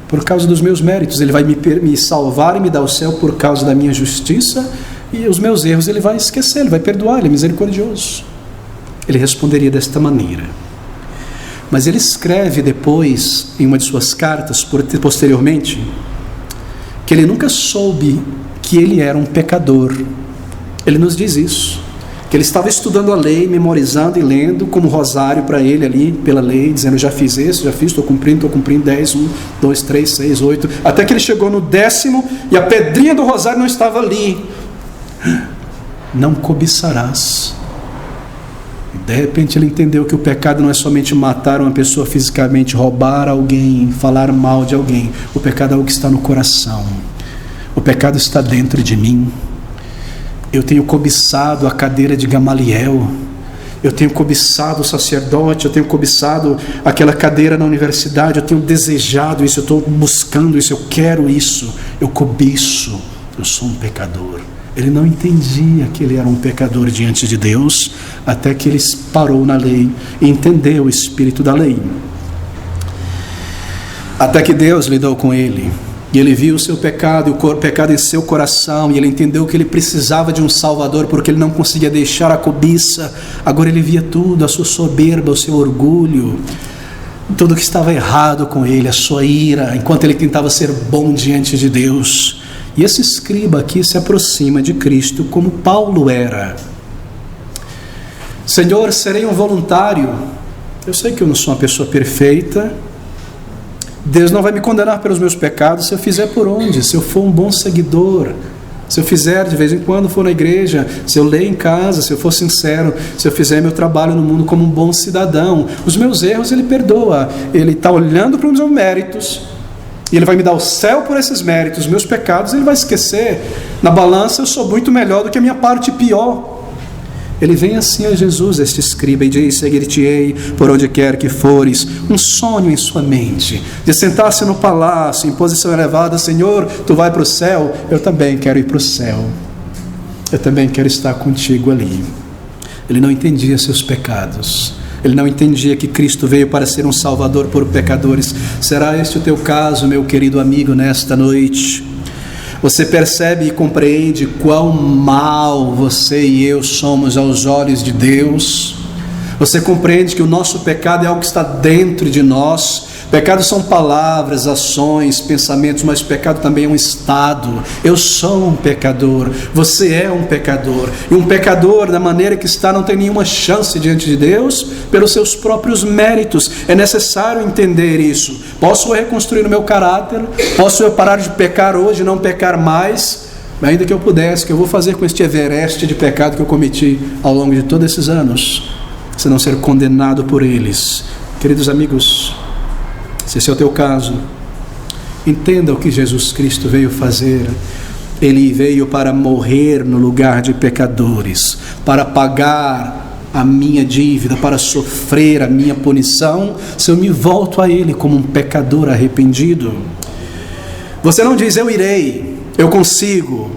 por causa dos meus méritos. Ele vai me salvar e me dar o céu por causa da minha justiça, e os meus erros Ele vai esquecer, Ele vai perdoar, Ele é misericordioso. Ele responderia desta maneira. Mas ele escreve depois, em uma de suas cartas, posteriormente, que ele nunca soube que ele era um pecador. Ele nos diz isso, que ele estava estudando a lei, memorizando e lendo como rosário para ele ali, pela lei, dizendo: já fiz isso, já fiz, estou cumprindo 10, 1, 2, 3, 6, 8, até que ele chegou no 10º e a pedrinha do rosário não estava ali. Não cobiçarás. De repente ele entendeu que o pecado não é somente matar uma pessoa fisicamente, roubar alguém, falar mal de alguém. O pecado é algo que está no coração. O pecado está dentro de mim. Eu tenho cobiçado a cadeira de Gamaliel. Eu tenho cobiçado o sacerdote, eu tenho cobiçado aquela cadeira na universidade, eu tenho desejado isso, eu estou buscando isso, eu quero isso, eu cobiço. Eu sou um pecador. Ele não entendia que ele era um pecador diante de Deus, até que ele parou na lei e entendeu o espírito da lei. Até que Deus lidou com ele, e ele viu o seu pecado, e o pecado em seu coração, e ele entendeu que ele precisava de um Salvador, porque ele não conseguia deixar a cobiça. Agora ele via tudo, a sua soberba, o seu orgulho, tudo que estava errado com ele, a sua ira, enquanto ele tentava ser bom diante de Deus. E esse escriba aqui se aproxima de Cristo como Paulo era. Senhor, serei um voluntário. Eu sei que eu não sou uma pessoa perfeita. Deus não vai me condenar pelos meus pecados se eu fizer por onde? Se eu for um bom seguidor, se eu fizer de vez em quando, for na igreja, se eu ler em casa, se eu for sincero, se eu fizer meu trabalho no mundo como um bom cidadão. Os meus erros Ele perdoa. Ele está olhando para os meus méritos e Ele vai me dar o céu por esses méritos. Os meus pecados Ele vai esquecer. Na balança eu sou muito melhor do que a minha parte pior. Ele vem assim a Jesus, este escriba, e diz: seguir-te-ei por onde quer que fores. Um sonho em sua mente, de sentar-se no palácio, em posição elevada. Senhor, tu vai para o céu, eu também quero ir para o céu. Eu também quero estar contigo ali. Ele não entendia seus pecados. Ele não entendia que Cristo veio para ser um salvador por pecadores. Será este o teu caso, meu querido amigo, nesta noite? Você percebe e compreende quão mal você e eu somos aos olhos de Deus? Você compreende que o nosso pecado é algo que está dentro de nós? Pecados são palavras, ações, pensamentos, mas pecado também é um estado. Eu sou um pecador, você é um pecador. E um pecador, da maneira que está, não tem nenhuma chance diante de Deus pelos seus próprios méritos. É necessário entender isso. Posso reconstruir o meu caráter? Posso eu parar de pecar hoje e não pecar mais? Ainda que eu pudesse, o que eu vou fazer com este Everest de pecado que eu cometi ao longo de todos esses anos, se não ser condenado por eles? Queridos amigos, se esse é o teu caso, entenda o que Jesus Cristo veio fazer. Ele veio para morrer no lugar de pecadores, para pagar a minha dívida, para sofrer a minha punição, se eu me volto a Ele como um pecador arrependido. Você não diz: eu irei, eu consigo.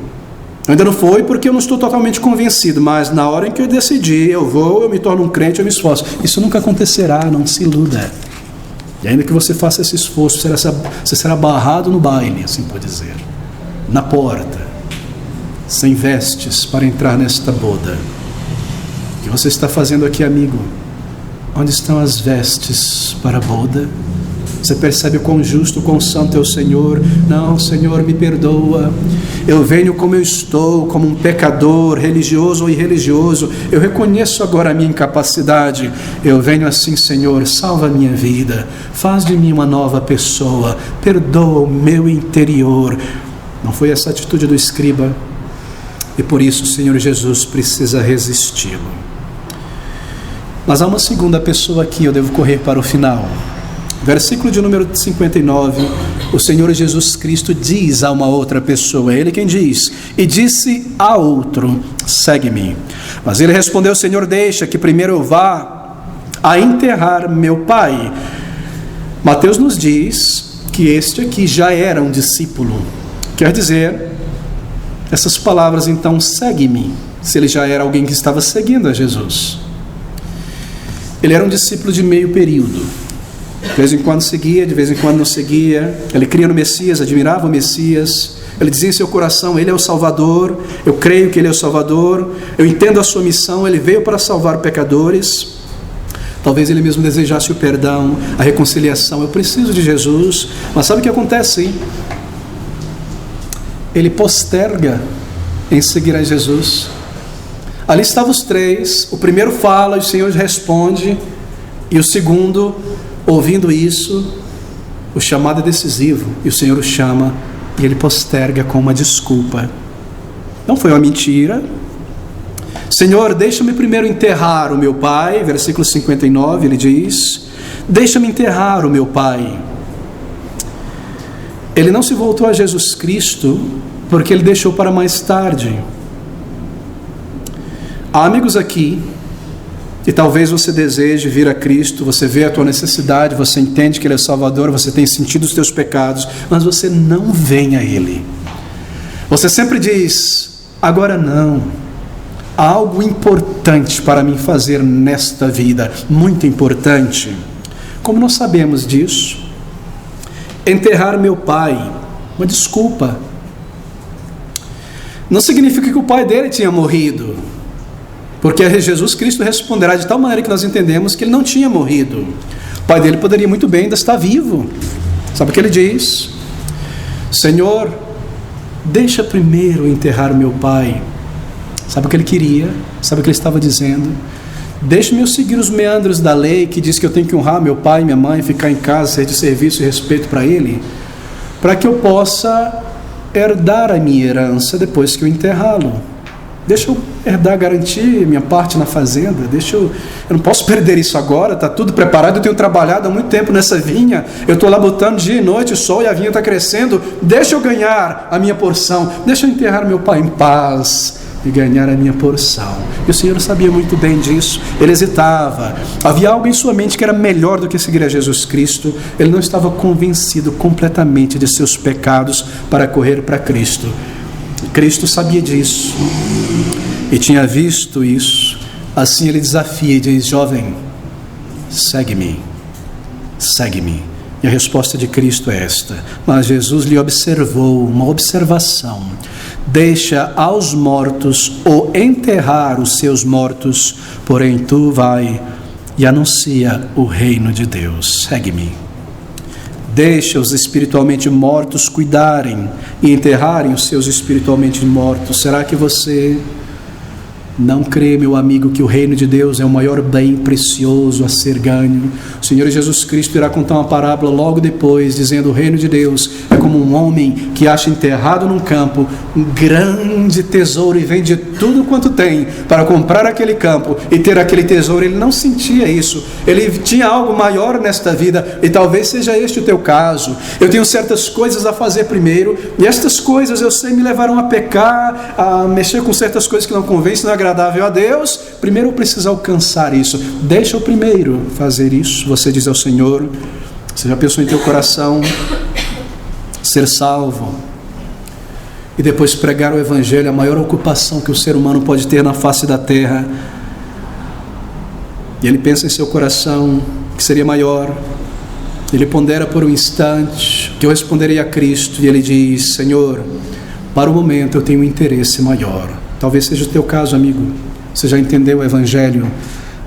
Ainda não foi porque eu não estou totalmente convencido, mas na hora em que eu decidir, eu vou, eu me torno um crente, eu me esforço. Isso nunca acontecerá, não se iluda. E ainda que você faça esse esforço, você será barrado no baile, assim pode dizer, na porta, sem vestes para entrar nesta boda. O que você está fazendo aqui, amigo? Onde estão as vestes para a boda? Você percebe o quão justo, quão santo é o Senhor? Não, Senhor, me perdoa. Eu venho como eu estou, como um pecador, religioso ou irreligioso. Eu reconheço agora a minha incapacidade. Eu venho assim, Senhor, salva a minha vida. Faz de mim uma nova pessoa. Perdoa o meu interior. Não foi essa atitude do escriba? E por isso o Senhor Jesus precisa resisti-lo. Mas há uma segunda pessoa aqui, eu devo correr para o final. Versículo de número 59, o Senhor Jesus Cristo diz a uma outra pessoa, é Ele quem diz: e disse a outro, segue-me. Mas ele respondeu: Senhor, deixa que primeiro eu vá a enterrar meu pai. Mateus nos diz que este aqui já era um discípulo. Quer dizer, essas palavras então, segue-me, se ele já era alguém que estava seguindo a Jesus. Ele era um discípulo de meio período. De vez em quando seguia, de vez em quando não seguia. Ele cria no Messias, admirava o Messias. Ele dizia em seu coração: Ele é o Salvador, eu creio que Ele é o Salvador, eu entendo a sua missão, Ele veio para salvar pecadores. Talvez ele mesmo desejasse o perdão, a reconciliação. Eu preciso de Jesus. Mas sabe o que acontece? Ele posterga em seguir a Jesus. Ali estavam os três. O primeiro fala e o Senhor responde, e o segundo, ouvindo isso, o chamado é decisivo, e o Senhor o chama, e ele posterga com uma desculpa. Não foi uma mentira, Senhor, deixa-me primeiro enterrar o meu pai. Versículo 59, ele diz: deixa-me enterrar o meu pai. Ele não se voltou a Jesus Cristo porque ele deixou para mais tarde. Há amigos aqui, e talvez você deseje vir a Cristo, você vê a tua necessidade, você entende que Ele é Salvador, você tem sentido os teus pecados, mas você não vem a Ele. Você sempre diz: agora não, há algo importante para mim fazer nesta vida, muito importante. Como nós sabemos disso? Enterrar meu pai, uma desculpa. Não significa que o pai dele tinha morrido, porque Jesus Cristo responderá de tal maneira que nós entendemos que ele não tinha morrido. O pai dele poderia muito bem ainda estar vivo. Sabe o que ele diz? Senhor, deixa primeiro enterrar meu pai. Sabe o que ele queria? Sabe o que ele estava dizendo? Deixe-me eu seguir os meandros da lei, que diz que eu tenho que honrar meu pai e minha mãe, ficar em casa, ser de serviço e respeito para ele, para que eu possa herdar a minha herança depois que eu enterrá-lo. Deixa eu herdar, garantir minha parte na fazenda. Eu não posso perder isso agora, está tudo preparado, eu tenho trabalhado há muito tempo nessa vinha, eu estou lá botando dia e noite o sol e a vinha está crescendo, deixa eu ganhar a minha porção, deixa eu enterrar meu pai em paz e ganhar a minha porção. E o Senhor sabia muito bem disso, ele hesitava, havia algo em sua mente que era melhor do que seguir a Jesus Cristo, ele não estava convencido completamente de seus pecados para correr para Cristo. Cristo sabia disso e tinha visto isso. Assim ele desafia e diz: jovem, segue-me, segue-me. E a resposta de Cristo é esta. Mas Jesus lhe observou, uma observação: deixa aos mortos ou enterrar os seus mortos, porém tu vai e anuncia o reino de Deus. Segue-me. Deixa os espiritualmente mortos cuidarem e enterrarem os seus espiritualmente mortos. Será que você não crê, meu amigo, que o reino de Deus é o maior bem precioso a ser ganho? O Senhor Jesus Cristo irá contar uma parábola logo depois, dizendo: o reino de Deus é como um homem que acha enterrado num campo um grande tesouro e vende tudo quanto tem para comprar aquele campo e ter aquele tesouro. Ele não sentia isso, ele tinha algo maior nesta vida, e talvez seja este o teu caso. Eu tenho certas coisas a fazer primeiro, e estas coisas eu sei me levaram a pecar, a mexer com certas coisas que não convêm, não é agradável a Deus. Primeiro eu preciso alcançar isso. Deixa eu primeiro fazer isso. Você diz ao Senhor: você já pensou em teu coração ser salvo e depois pregar o Evangelho? A maior ocupação que o ser humano pode ter na face da terra. E ele pensa em seu coração que seria maior. Ele pondera por um instante que eu responderei a Cristo, e ele diz: Senhor, para o momento eu tenho um interesse maior. Talvez seja o teu caso, amigo. Você já entendeu o Evangelho,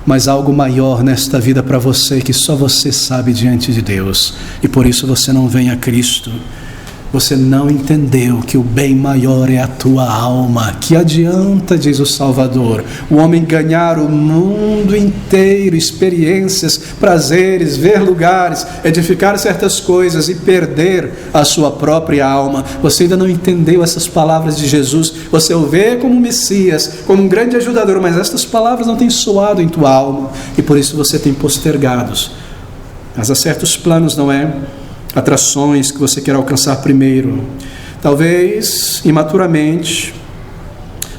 mas há algo maior nesta vida para você que só você sabe diante de Deus, e por isso você não vem a Cristo. Você não entendeu que o bem maior é a tua alma. Que adianta, diz o Salvador, o homem ganhar o mundo inteiro, experiências, prazeres, ver lugares, edificar certas coisas e perder a sua própria alma? Você ainda não entendeu essas palavras de Jesus. Você o vê como um Messias, como um grande ajudador, mas estas palavras não têm soado em tua alma, e por isso você tem postergados. Mas há certos planos, não é? Atrações que você quer alcançar primeiro. Talvez imaturamente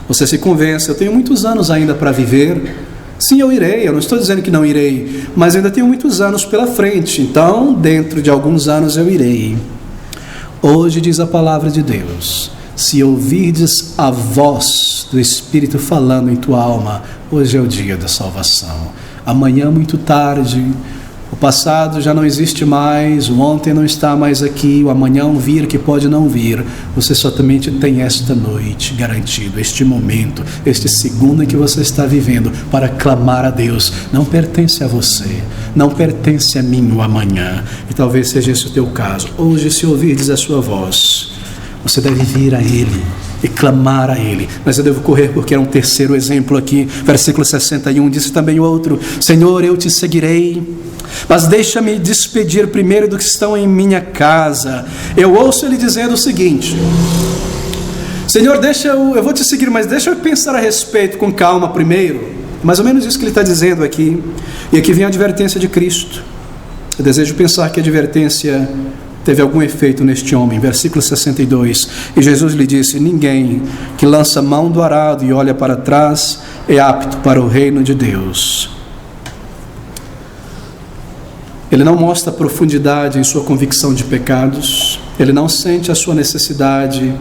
você se convença: eu tenho muitos anos ainda para viver. Sim, eu irei, eu não estou dizendo que não irei, mas ainda tenho muitos anos pela frente, então dentro de alguns anos eu irei. Hoje diz a palavra de Deus: se ouvirdes a voz do Espírito falando em tua alma, hoje é o dia da salvação. Amanhã muito tarde, o passado já não existe mais, o ontem não está mais aqui, o amanhã vir que pode não vir. Você somente tem esta noite garantido, este momento, este segundo em que você está vivendo para clamar a Deus. Não pertence a você, não pertence a mim o amanhã, e talvez seja esse o teu caso. Hoje, se ouvirdes a sua voz, você deve vir a Ele e clamar a Ele. Mas eu devo correr porque é um terceiro exemplo aqui. Versículo 61, disse também o outro: Senhor, eu te seguirei, mas deixa-me despedir primeiro dos que estão em minha casa. Eu ouço ele dizendo o seguinte: Senhor, eu vou te seguir, mas deixa eu pensar a respeito com calma primeiro. Mais ou menos isso que ele está dizendo aqui. E aqui vem a advertência de Cristo. Eu desejo pensar que a advertência teve algum efeito neste homem. Versículo 62. E Jesus lhe disse: ninguém que lança mão do arado e olha para trás é apto para o reino de Deus. Ele não mostra profundidade em sua convicção de pecados. Ele não sente a sua necessidade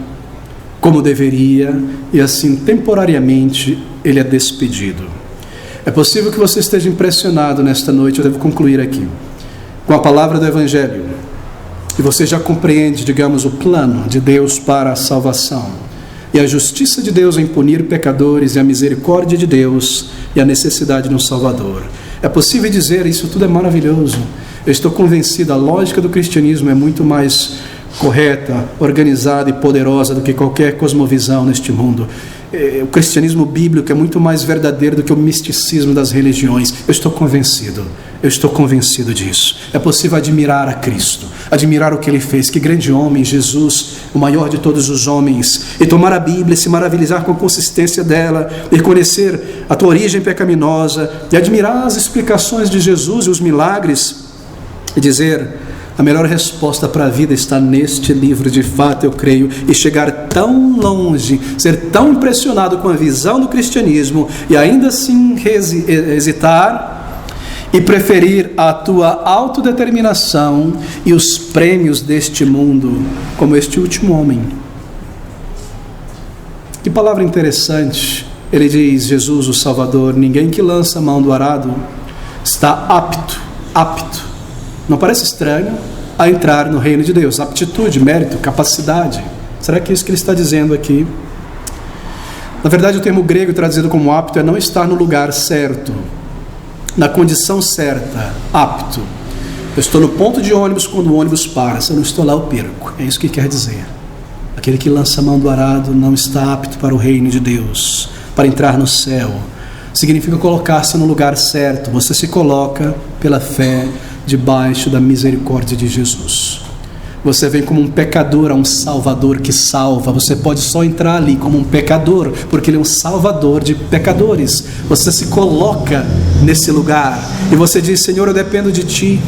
como deveria, e assim, temporariamente, ele é despedido. É possível que você esteja impressionado nesta noite, eu devo concluir aqui, com a palavra do Evangelho, e você já compreende, digamos, o plano de Deus para a salvação, e a justiça de Deus em punir pecadores, e a misericórdia de Deus, e a necessidade de um Salvador. É possível dizer, isso tudo é maravilhoso. Eu estou convencido, a lógica do cristianismo é muito mais correta, organizada e poderosa do que qualquer cosmovisão neste mundo. O cristianismo bíblico é muito mais verdadeiro do que o misticismo das religiões. Eu estou convencido disso. É possível admirar a Cristo, admirar o que Ele fez. Que grande homem, Jesus, o maior de todos os homens, e tomar a Bíblia e se maravilhar com a consistência dela, e conhecer a tua origem pecaminosa, e admirar as explicações de Jesus e os milagres, e dizer: a melhor resposta para a vida está neste livro, de fato eu creio, e chegar tão longe, ser tão impressionado com a visão do cristianismo, e ainda assim hesitar e preferir a tua autodeterminação e os prêmios deste mundo, como este último homem. Que palavra interessante. Ele diz, Jesus o Salvador: ninguém que lança a mão do arado está apto, não parece estranho, a entrar no reino de Deus. Aptitude, mérito, capacidade. Será que é isso que ele está dizendo aqui? Na verdade, o termo grego traduzido como apto é não estar no lugar certo, na condição certa, apto. Eu estou no ponto de ônibus quando o ônibus para, se eu não estou lá eu perco. É isso que quer dizer. Aquele que lança a mão do arado não está apto para o reino de Deus, para entrar no céu. Significa colocar-se no lugar certo. Você se coloca pela fé debaixo da misericórdia de Jesus. Você vem como um pecador a um Salvador que salva. Você pode só entrar ali como um pecador, porque Ele é um Salvador de pecadores. Você se coloca nesse lugar e você diz: Senhor, eu dependo de Ti.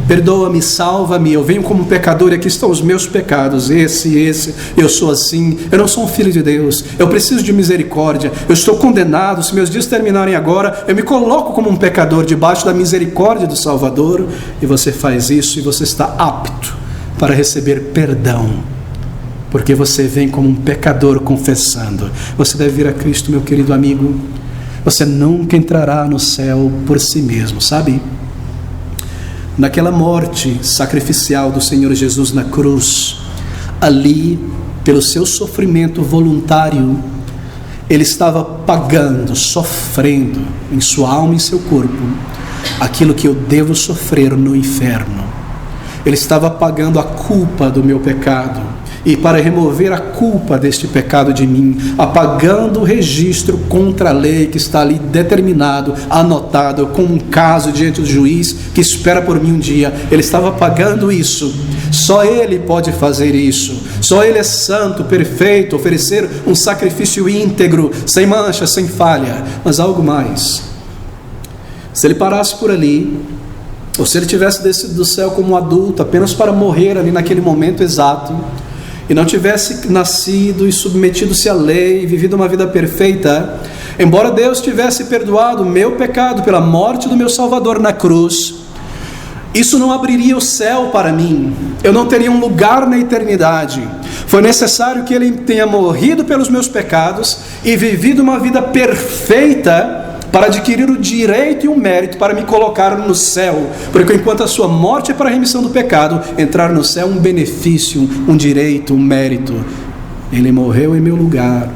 Perdoa-me, salva-me, eu venho como um pecador e aqui estão os meus pecados, esse, eu sou assim, eu não sou um filho de Deus, eu preciso de misericórdia, eu estou condenado, se meus dias terminarem agora, eu me coloco como um pecador debaixo da misericórdia do Salvador, e você faz isso e você está apto para receber perdão, porque você vem como um pecador confessando. Você deve vir a Cristo, meu querido amigo. Você nunca entrará no céu por si mesmo, sabe? Naquela morte sacrificial do Senhor Jesus na cruz, ali, pelo seu sofrimento voluntário, Ele estava pagando, sofrendo em sua alma e em seu corpo, aquilo que eu devo sofrer no inferno. Ele estava pagando a culpa do meu pecado, e para remover a culpa deste pecado de mim, apagando o registro contra a lei que está ali determinado, anotado, como um caso diante do juiz que espera por mim um dia, Ele estava pagando isso. Só Ele pode fazer isso. Só Ele é santo, perfeito, oferecer um sacrifício íntegro, sem mancha, sem falha. Mas algo mais. Se Ele parasse por ali, ou se Ele tivesse descido do céu como um adulto, apenas para morrer ali naquele momento exato, e não tivesse nascido e submetido-se à lei e vivido uma vida perfeita, embora Deus tivesse perdoado o meu pecado pela morte do meu Salvador na cruz, isso não abriria o céu para mim. Eu não teria um lugar na eternidade. Foi necessário que Ele tenha morrido pelos meus pecados e vivido uma vida perfeita para adquirir o direito e o mérito para me colocar no céu, porque enquanto a sua morte é para a remissão do pecado, entrar no céu é um benefício, um direito, um mérito. Ele morreu em meu lugar,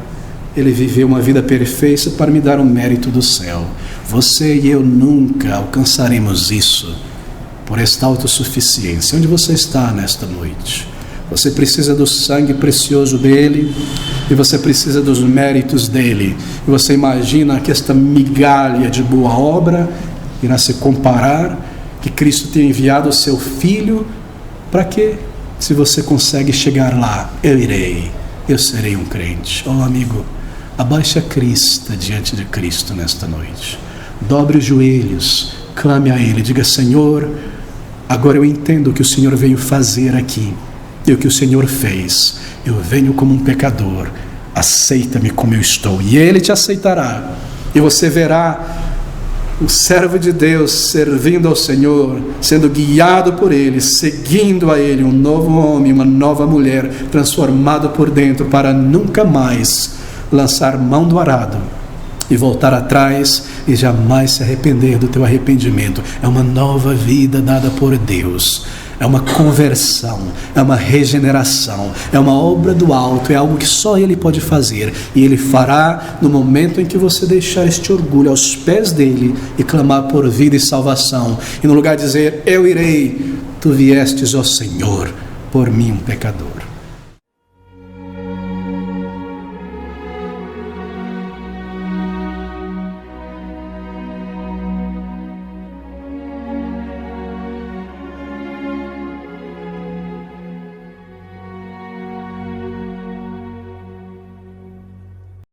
Ele viveu uma vida perfeita para me dar o mérito do céu. Você e eu nunca alcançaremos isso por esta autossuficiência. Onde você está nesta noite? Você precisa do sangue precioso dele, e você precisa dos méritos dele. E você imagina que esta migalha de boa obra irá se comparar que Cristo tem enviado o seu Filho? Para quê? Se você consegue chegar lá, eu irei. eu serei um crente. Oh amigo, abaixe a crista diante de Cristo nesta noite. Dobre os joelhos, clame a Ele, diga: Senhor, agora eu entendo o que o Senhor veio fazer aqui e o que o Senhor fez. Eu venho como um pecador, aceita-me como eu estou. E Ele te aceitará, e você verá o servo de Deus servindo ao Senhor, sendo guiado por Ele, seguindo a Ele, um novo homem, uma nova mulher, transformado por dentro, para nunca mais lançar mão do arado e voltar atrás e jamais se arrepender do teu arrependimento. É uma nova vida dada por Deus. É uma conversão, é uma regeneração, é uma obra do alto, é algo que só Ele pode fazer. E Ele fará no momento em que você deixar este orgulho aos pés dEle e clamar por vida e salvação. E no lugar de dizer: eu irei, tu viestes, ó Senhor, por mim um pecador.